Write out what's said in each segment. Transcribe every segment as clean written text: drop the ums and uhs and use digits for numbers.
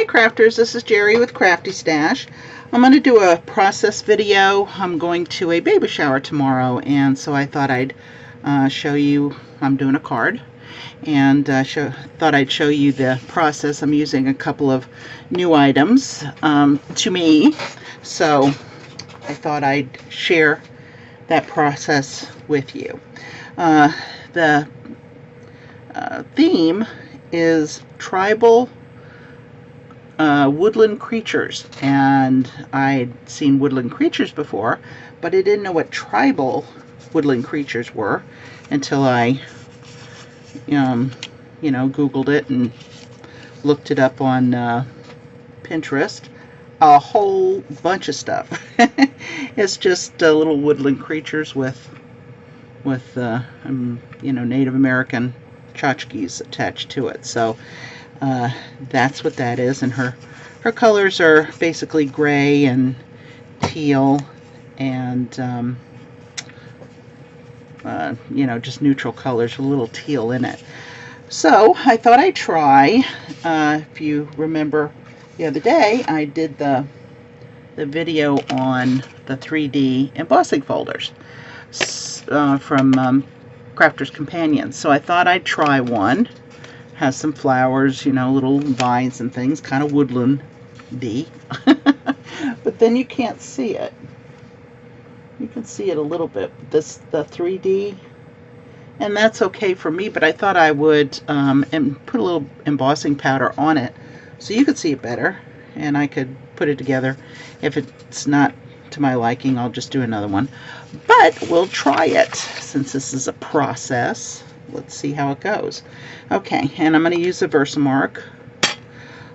Hi crafters, this is Jerry with Crafty Stash. I'm going to do a process video. I'm going to a baby shower tomorrow, and so I thought I'd show you. I'm doing a card, and thought I'd show you the process. I'm using a couple of new items to me, so I thought I'd share that process with you. The theme is tribal woodland creatures, and I'd seen woodland creatures before, but I didn't know what tribal woodland creatures were until I Googled it and looked it up on Pinterest. A whole bunch of stuff. It's just little woodland creatures with Native American tchotchkes attached to it. So that's what that is, and her colors are basically gray and teal and just neutral colors with a little teal in it. So I thought I'd try. If you remember the other day, I did the video on the 3D embossing folders from Crafter's Companion. So I thought I'd try one. Has some flowers, little vines and things, kind of woodland-y. But then you can't see it. You can see it a little bit. The 3D, and that's okay for me, but I thought I would and put a little embossing powder on it so you could see it better, and I could put it together. If it's not to my liking, I'll just do another one. But we'll try it since this is a process. Let's see how it goes. Okay, and I'm going to use the VersaMark.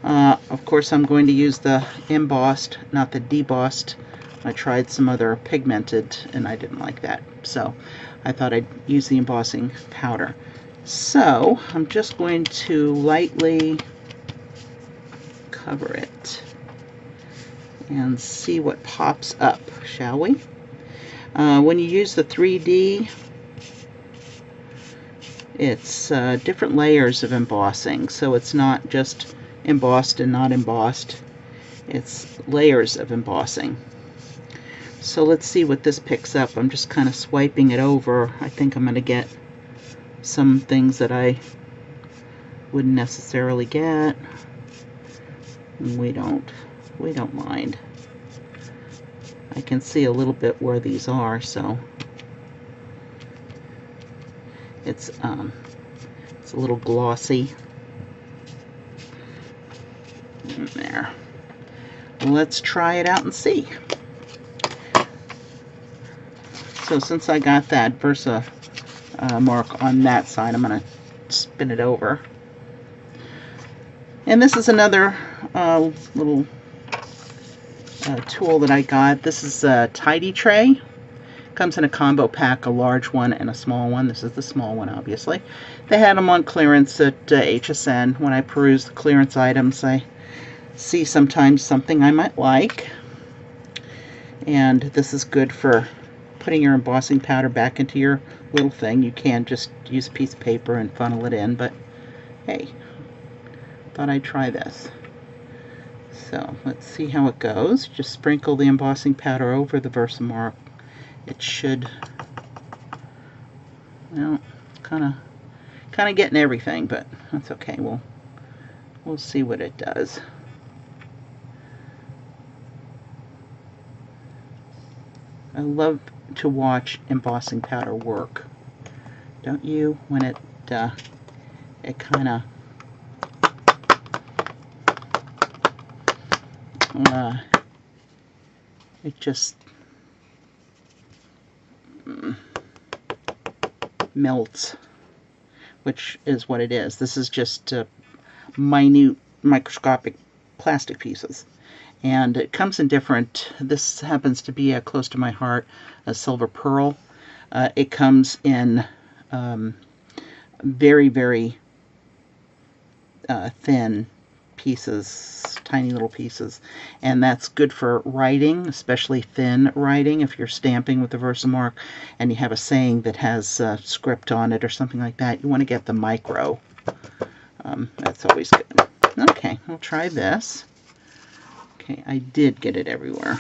Of course, I'm going to use the embossed, not the debossed. I tried some other pigmented, and I didn't like that. So I thought I'd use the embossing powder. So I'm just going to lightly cover it and see what pops up, shall we? When you use the 3D, it's different layers of embossing, so it's not just embossed and not embossed. It's layers of embossing. So let's see what this picks up. I'm just kind of swiping it over. I think I'm going to get some things that I wouldn't necessarily get. We don't mind. I can see a little bit where these are, so it's a little glossy. There. Let's try it out and see. So since I got that VersaMark on that side, I'm going to spin it over. And this is another little tool that I got. This is a tidy tray. Comes in a combo pack, a large one and a small one. This is the small one, obviously. They had them on clearance at HSN. When I peruse the clearance items, I see sometimes something I might like. And this is good for putting your embossing powder back into your little thing. You can just use a piece of paper and funnel it in, but hey, thought I'd try this. So let's see how it goes. Just sprinkle the embossing powder over the VersaMark. It should, well, kind of getting everything, but that's okay. We'll see what it does. I love to watch embossing powder work, don't you? When it kind of it just melts, which is what it is. This is just minute microscopic plastic pieces, and it comes in different. This happens to be close to my heart, a silver pearl. It comes in very, very thin pieces, tiny little pieces, and that's good for writing, especially thin writing. If you're stamping with the VersaMark and you have a saying that has script on it or something like that, you want to get the micro. That's always good. Okay, I'll try this. Okay, I did get it everywhere.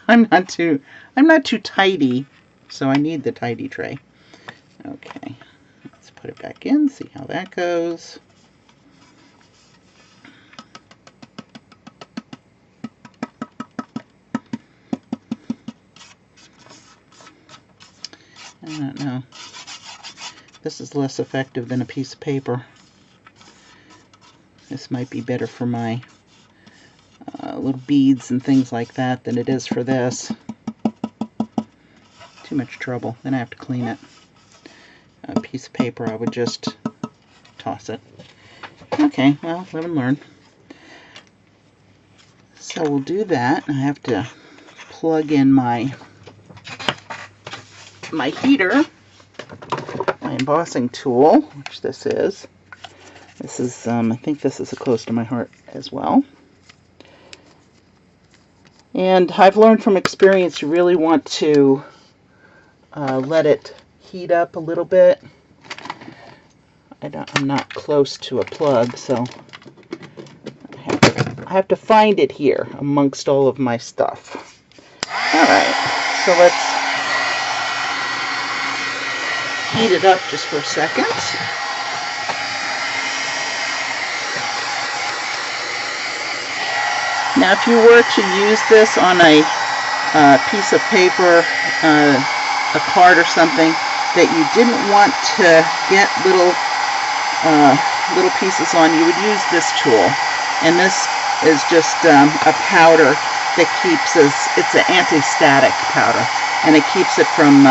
I'm not too tidy, so I need the tidy tray. Okay, let's put it back in, see how that goes. I don't know. This is less effective than a piece of paper. This might be better for my little beads and things like that than it is for this. Too much trouble. Then I have to clean it. A piece of paper, I would just toss it. Okay, well, live and learn. So we'll do that. I have to plug in my heater, my embossing tool, which this is. This is, I think this is close to my heart as well. And I've learned from experience you really want to let it heat up a little bit. I'm not close to a plug, so I have to find it here amongst all of my stuff. Alright, so let's heat it up just for a second. Now, if you were to use this on a piece of paper, a card or something, that you didn't want to get little pieces on, you would use this tool. And this is just a powder that keeps it's an anti-static powder, and it keeps it from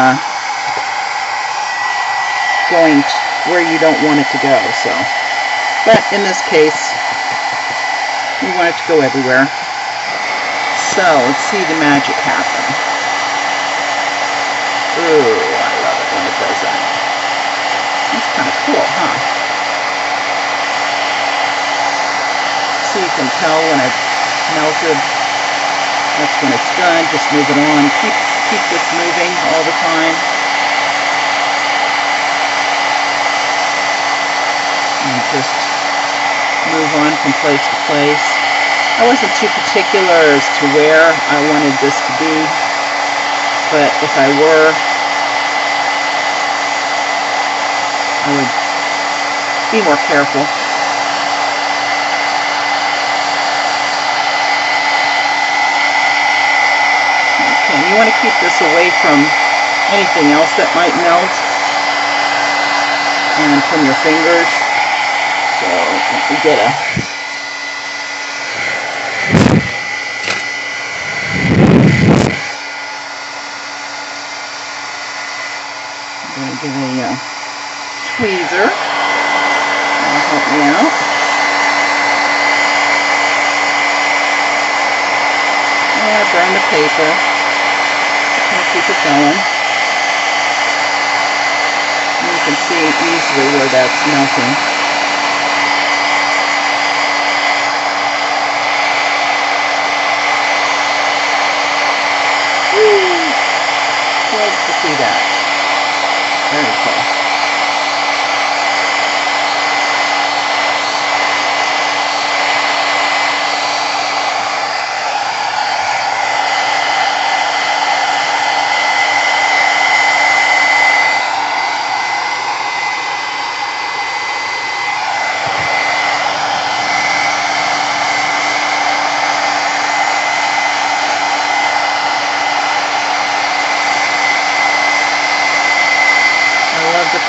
going where you don't want it to go. So, but in this case, we want it to go everywhere. So, let's see the magic happen. Ooh, I love it when it does that. That's kind of cool, huh? So you can tell when it's melted. That's when it's done. Just move it on. Keep this moving all the time. And just move on from place to place. I wasn't too particular as to where I wanted this to be, but if I were, I would be more careful. Okay, and you want to keep this away from anything else that might melt and from your fingers. So let me get a tweezer. That'll help me out. And burn the paper. Just going to keep it going. And you can see easily where that's melting. Woo! Love to see that. Very cool.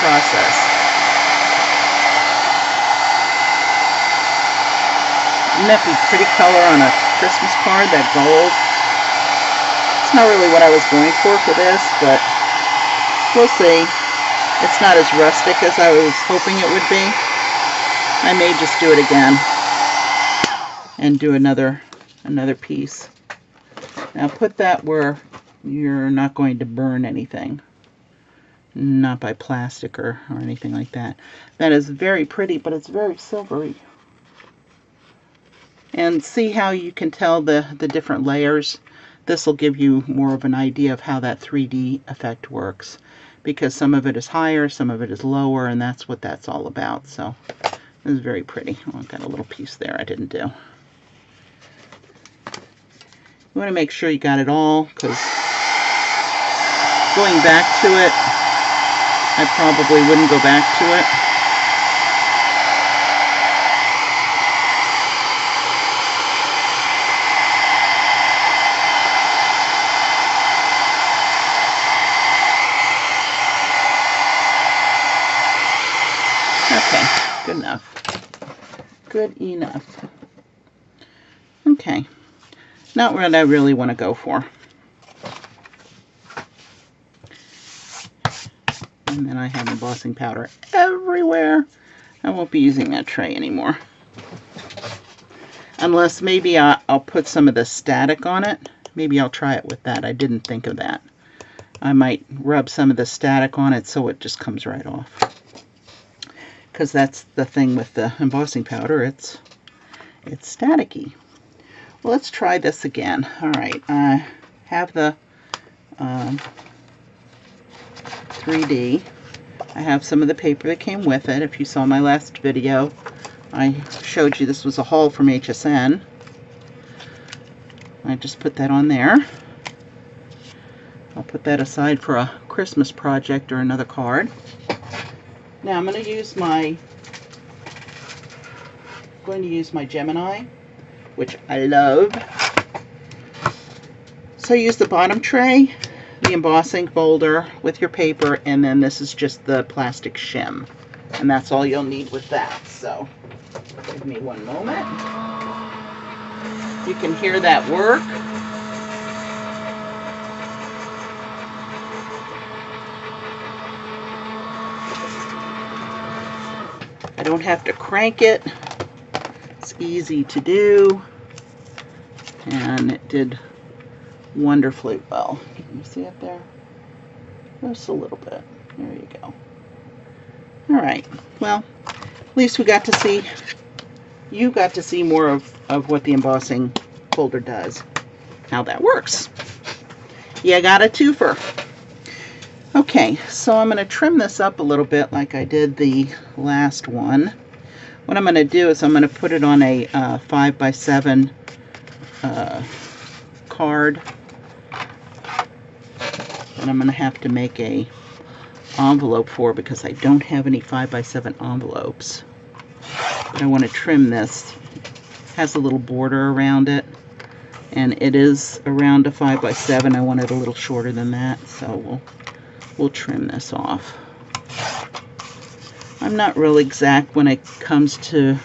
Process. Wouldn't that be pretty color on a Christmas card, that gold? It's not really what I was going for this, but we'll see. It's not as rustic as I was hoping it would be. I may just do it again and do another piece. Now put that where you're not going to burn anything. Not by plastic or anything like that. That is very pretty, but it's very silvery. And see how you can tell the different layers? This will give you more of an idea of how that 3D effect works. Because some of it is higher, some of it is lower, and that's what that's all about. So It was very pretty. Oh, I've got a little piece there I didn't do. You want to make sure you got it all, because going back to it, I probably wouldn't go back to it. Okay, good enough. Good enough. Okay, not what I really want to go for. And then I have embossing powder everywhere. I won't be using that tray anymore. Unless maybe I'll put some of the static on it. Maybe I'll try it with that. I didn't think of that. I might rub some of the static on it so it just comes right off. Because that's the thing with the embossing powder, it's staticky. Well, let's try this again. All right, I have the 3D. I have some of the paper that came with it. If you saw my last video, I showed you this was a haul from HSN. I just put that on there. I'll put that aside for a Christmas project or another card. Now I'm going to use my Gemini, which I love. So use the bottom tray, the embossing folder with your paper, and then this is just the plastic shim. And that's all you'll need with that. So give me one moment. You can hear that work. I don't have to crank it. It's easy to do. And it did wonderfully well. Can you see it there? Just a little bit. There you go. All right. Well, at least we got to see, you got to see more of what the embossing folder does, how that works. You got a twofer. Okay, so I'm going to trim this up a little bit like I did the last one. What I'm going to do is I'm going to put it on a 5x7 card. And I'm going to have to make a envelope for because I don't have any 5x7 envelopes. But I want to trim this. It has a little border around it. And it is around a 5x7. I want it a little shorter than that, so we'll trim this off. I'm not real exact when it comes to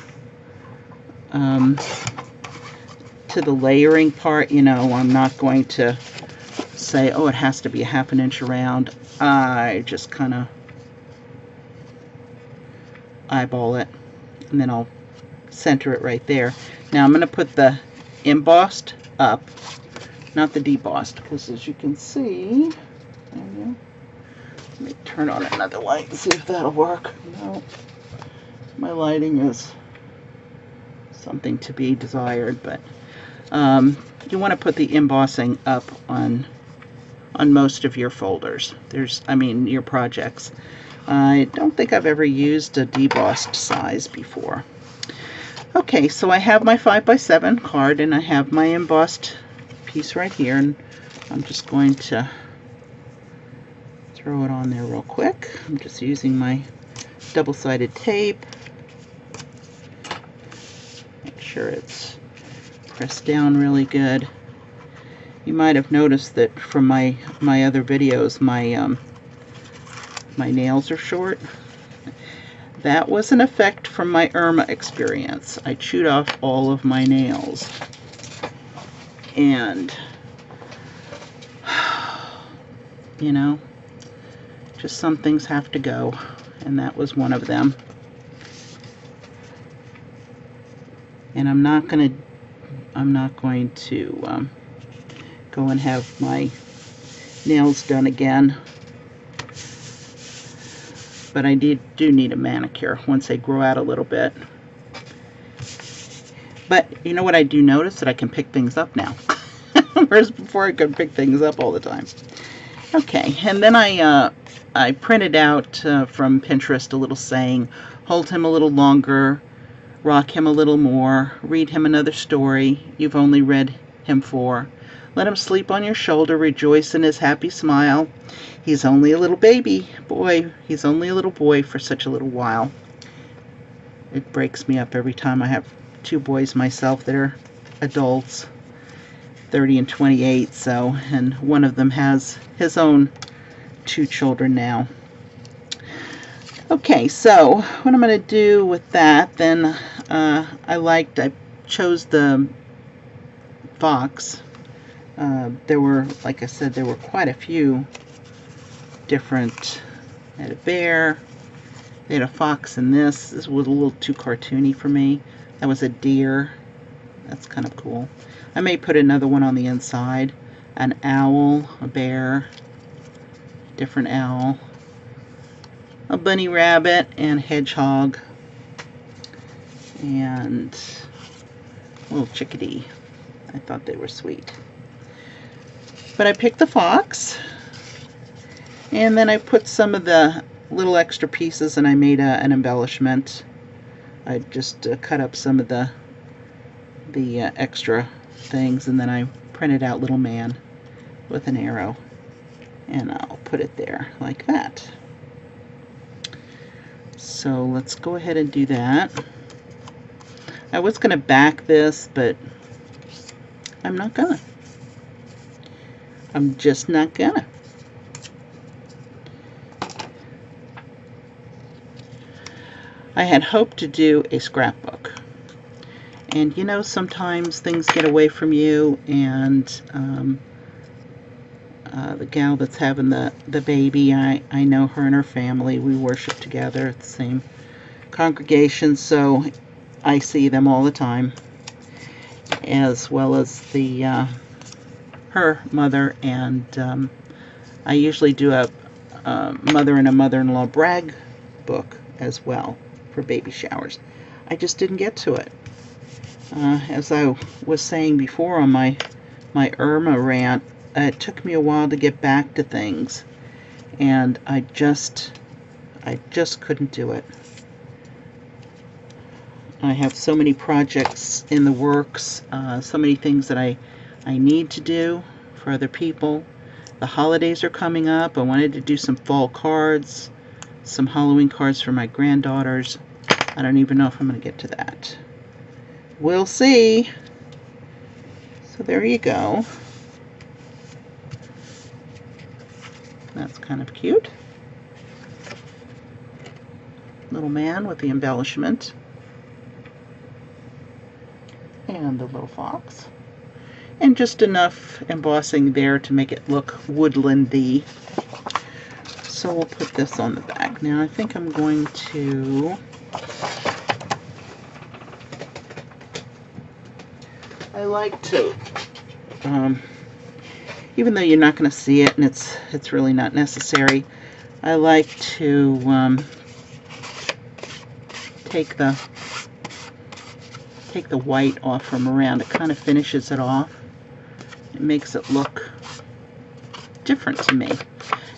the layering part. You know, I'm not going to say, oh, it has to be a ½ inch around. I just kind of eyeball it, and then I'll center it right there. Now I'm going to put the embossed up, not the debossed, because as you can see, let me turn on another light and see if that'll work. No, my lighting is something to be desired, but you want to put the embossing up on most of your folders. Your projects. I don't think I've ever used a debossed size before. Okay, so I have my 5x7 card and I have my embossed piece right here, and I'm just going to throw it on there real quick. I'm just using my double-sided tape. Make sure it's pressed down really good. You might have noticed that from my other videos, my nails are short. That was an effect from my Irma experience. I chewed off all of my nails. And, you know, just some things have to go, and that was one of them. And I'm not going to go and have my nails done again. But I do need a manicure once they grow out a little bit. But you know what I do notice? That I can pick things up now. Whereas before I couldn't pick things up all the time. Okay, and then I printed out from Pinterest a little saying, hold him a little longer, Rock him a little more. Read him another story you've only read him for. Let him sleep on your shoulder. Rejoice in his happy smile. He's only a little baby boy. He's only a little boy for such a little while. It breaks me up every time. I have 2 boys myself that are adults, 30 and 28, so, and one of them has his own 2 children now. Okay, so what I'm going to do with that, then I chose the fox. There were, like I said, there were quite a few different. I had a bear, they had a fox in this. This was a little too cartoony for me. That was a deer. That's kind of cool. I may put another one on the inside. An owl, a bear, different owl, a bunny rabbit, and hedgehog, and a little chickadee. I thought they were sweet. But I picked the fox, and then I put some of the little extra pieces and I made an embellishment. I just cut up some of the extra things, and then I printed out little man with an arrow, and I'll put it there like that. So let's go ahead and do that. I was going to back this, but I'm not gonna. I'm just not gonna. I had hoped to do a scrapbook, and you know, sometimes things get away from you, and the gal that's having the baby, I know her and her family. We worship together at the same congregation, so I see them all the time, as well as the her mother, and I usually do a mother and a mother-in-law brag book as well for baby showers. I just didn't get to it. As I was saying before on my Irma rant, it took me a while to get back to things, and I just couldn't do it. I have so many projects in the works, so many things that I need to do for other people. The holidays are coming up. I wanted to do some fall cards, some Halloween cards for my granddaughters. I don't even know if I'm going to get to that. We'll see. So there you go. That's kind of cute. Little man with the embellishment. And the little fox. And just enough embossing there to make it look woodlandy. So we'll put this on the back. Now I think I'm going to I like to even though you're not going to see it and it's really not necessary, I like to take the white off from around. It kind of finishes it off. It makes it look different to me.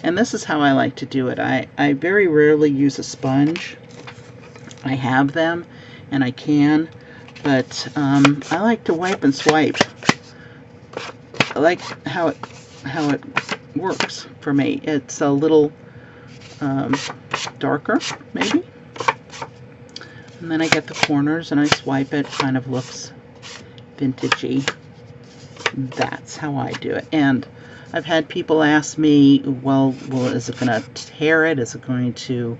And this is how I like to do it. I very rarely use a sponge. I have them, and I can, but I like to wipe and swipe. I like how it works for me. It's a little darker, maybe. And then I get the corners and I swipe it. Kind of looks vintagey. That's how I do it. And I've had people ask me, well, is it going to tear it? Is it going to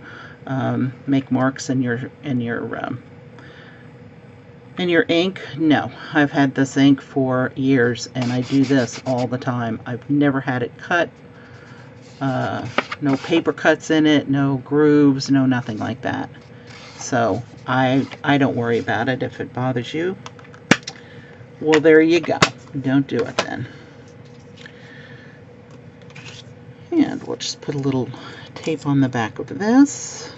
make marks in your ink? No, I've had this ink for years, and I do this all the time. I've never had it cut. No paper cuts in it, no grooves, no nothing like that. So I don't worry about it. If it bothers you, well, there you go. Don't do it then. And we'll just put a little tape on the back of this.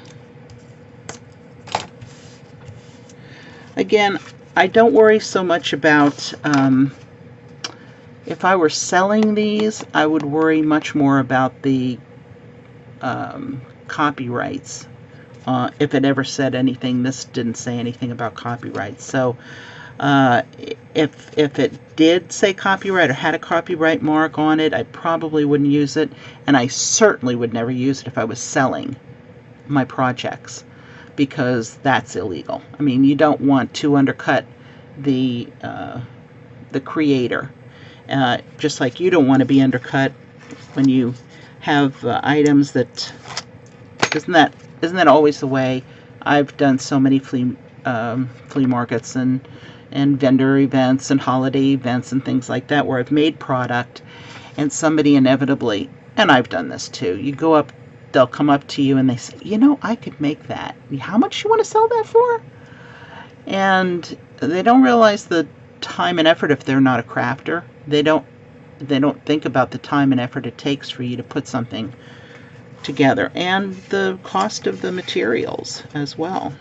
Again, I don't worry so much about, if I were selling these, I would worry much more about the copyrights if it ever said anything. This didn't say anything about copyright. So if it did say copyright or had a copyright mark on it, I probably wouldn't use it, and I certainly would never use it if I was selling my projects, because that's illegal. I mean, you don't want to undercut the creator, just like you don't want to be undercut when you have items that isn't that always the way? I've done so many flea markets and vendor events and holiday events and things like that where I've made product and somebody inevitably, and I've done this too, you go up, they'll come up to you and they say, you know, I could make that. How much you want to sell that for? And they don't realize the time and effort if they're not a crafter. They don't think about the time and effort it takes for you to put something together, and the cost of the materials as well.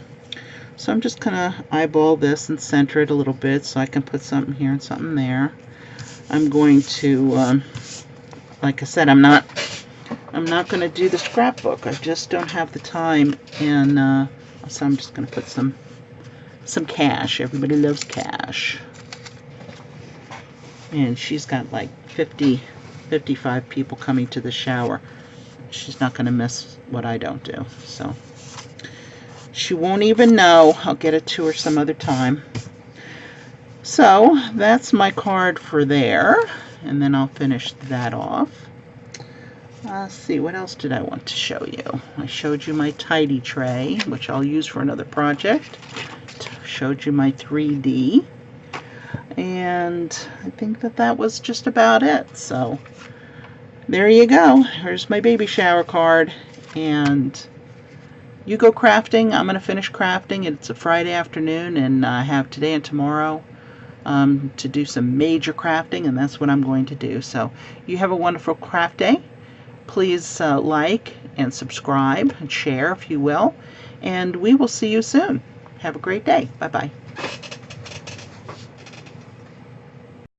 So I'm just gonna eyeball this and center it a little bit so I can put something here and something there. I'm going to, like I said, I'm not gonna do the scrapbook. I just don't have the time, and so I'm just gonna put some cash. Everybody loves cash. And she's got like 55 people coming to the shower. She's not going to miss what I don't do. So she won't even know. I'll get it to her some other time. So that's my card for there. And then I'll finish that off. Let's see, what else did I want to show you? I showed you my tidy tray, which I'll use for another project. Showed you my 3D. And I think that was just about it. So there you go. Here's my baby shower card. And you go crafting. I'm going to finish crafting. It's a Friday afternoon, and I have today and tomorrow to do some major crafting, and that's what I'm going to do. So you have a wonderful craft day. Please like and subscribe and share if you will. And we will see you soon. Have a great day. Bye-bye.